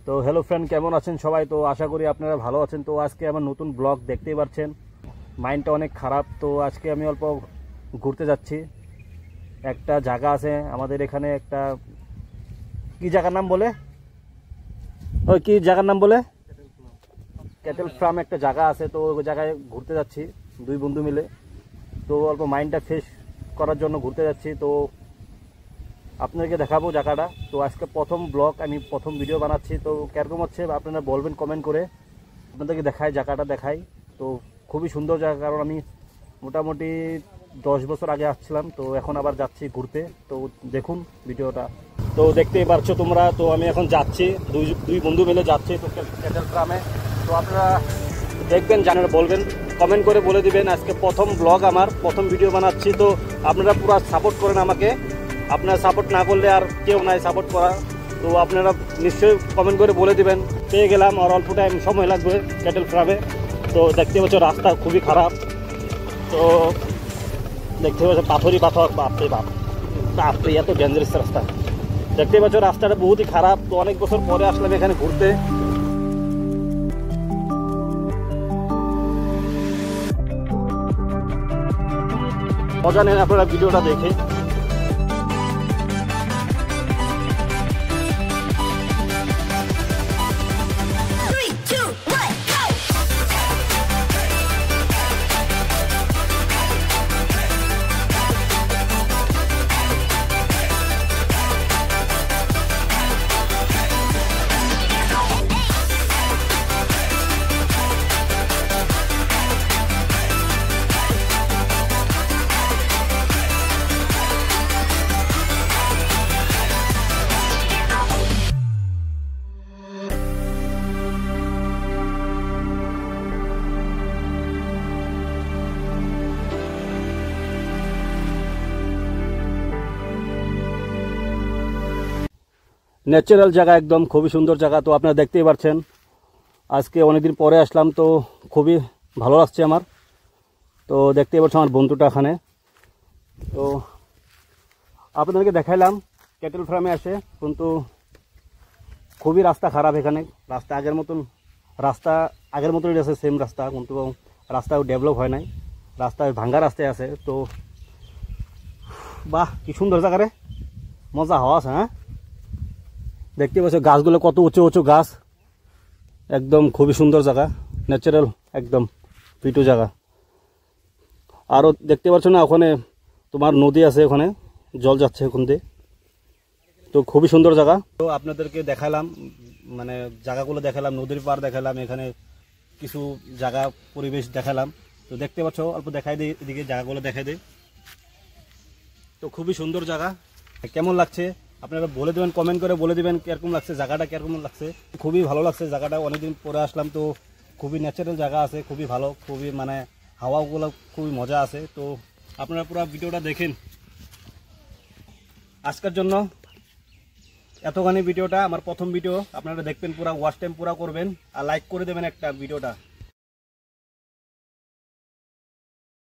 তো hello friend, কেমন আছেন সবাই? তো আশা করি আপনারা ভালো আছেন। তো আজকে আমার নতুন ব্লগ দেখতেই পাচ্ছেন, মাইন্ডটা অনেক খারাপ। তো আজকে আমি অল্প ঘুরতে যাচ্ছি। একটা জায়গা আছে আমাদের এখানে, একটা কি জায়গার নাম বলে, ওই কি জায়গার নাম বলে, ক্যাটেল ফার্ম একটা জায়গা আছে। তো ওই জায়গায় ঘুরতে যাচ্ছি দুই বন্ধু মিলে। তো অল্প মাইন্ডটা ফ্রেশ করার জন্য ঘুরতে যাচ্ছি। তো আপনাদেরকে দেখাবো জায়গাটা। তো আজকে প্রথম ব্লগ, আমি প্রথম ভিডিও বানাচ্ছি। তো কেরকম হচ্ছে আপনারা বলবেন কমেন্ট করে, আপনাদেরকে দেখাই, জায়গাটা দেখাই। তো খুবই সুন্দর জায়গা, কারণ আমি মোটামুটি 10 বছর আগে আসছিলাম, তো এখন আবার যাচ্ছি ঘুরতে। তো দেখুন ভিডিওটা। তো দেখতেই পারছো তোমরা। তো আমি এখন যাচ্ছি, দুই বন্ধু মিলে যাচ্ছি তো ক্যাটেল ফার্মে। তো আপনারা দেখবেন, জানার বলবেন, কমেন্ট করে বলে দিবেন। আজকে প্রথম ব্লগ, আমার প্রথম ভিডিও বানাচ্ছি। তো আপনারা পুরো সাপোর্ট করেন আমাকে। আপনারা সাপোর্ট না করলে আর কেউ নাই সাপোর্ট করা। তো আপনারা নিশ্চয়ই কমেন্ট করে বলে দিবেন। পেয়ে গেলাম, আর অল্প টাইম সময় লাগবে ক্যাটেল ফার্মে। তো দেখতে পাচ্ছ রাস্তা খুবই খারাপ। তো দেখতে পাচ্ছ পাথরই পাথর, বাপরে বাপ, বাপরে এত ডেঞ্জারাস রাস্তা। দেখতে পাচ্ছ রাস্তাটা বহুতই খারাপ। তো অনেক বছর পরে আসলাম এখানে ঘুরতে। মজা নেন আপনারা ভিডিওটা দেখে। ন্যাচারাল জায়গা, একদম খুবই সুন্দর জায়গা। তো আপনারা দেখতেই পাচ্ছেন, আজকে অনেকদিন পরে আসলাম, তো খুবই ভালো লাগছে আমার। তো দেখতেই পাচ্ছেন আমার বন্ধুটা এখানে। তো আপনাদেরকে দেখাইলাম ক্যাটেল ফার্মে আসে, কিন্তু খুবই রাস্তা খারাপ এখানে। রাস্তা আগের মতনই আছে, সেম রাস্তা, কিন্তু রাস্তাও ডেভেলপ হয় নাই, রাস্তা ভাঙ্গা রাস্তায় আছে। তো বাহ, কি সুন্দর জায়গা রে, মজা হওয়া আছে। হ্যাঁ, দেখতে পাচ্ছ গাছগুলো কত উঁচু উঁচু গাছ, একদম খুবই সুন্দর জায়গা, ন্যাচারাল একদম পিটু জায়গা। আরও দেখতে পাচ্ছ না, ওখানে তোমার নদী আছে, ওখানে জল যাচ্ছে ওখান দিয়ে। তো খুবই সুন্দর জায়গা। তো আপনাদেরকে দেখালাম, মানে জায়গাগুলো দেখালাম, নদীর পাড় দেখালাম, এখানে কিছু জায়গা পরিবেশ দেখালাম। তো দেখতে পাচ্ছ, অল্প দেখাই দিই, এদিকে জায়গাগুলো দেখাই দিই। তো খুবই সুন্দর জায়গা। কেমন লাগছে আপনারা বলে দেবেন, কমেন্ট করে বলে দেবেন কিরকম লাগছে জায়গাটা, কিরকম লাগছে। খুবই ভালো লাগছে জায়গাটা, অনেকদিন পরে আসলাম। তো খুবই ন্যাচারাল জায়গা আছে, খুবই ভালো, খুবই মানে হাওয়াগুলো খুবই মজা আছে। তো আপনারা পুরো ভিডিওটা দেখেন। আজকের জন্য এতখানি ভিডিওটা, আমার প্রথম ভিডিও। আপনারা দেখবেন, পুরো ওয়াচ টাইম পুরো করবেন, আর লাইক করে দেবেন একটা ভিডিওটা।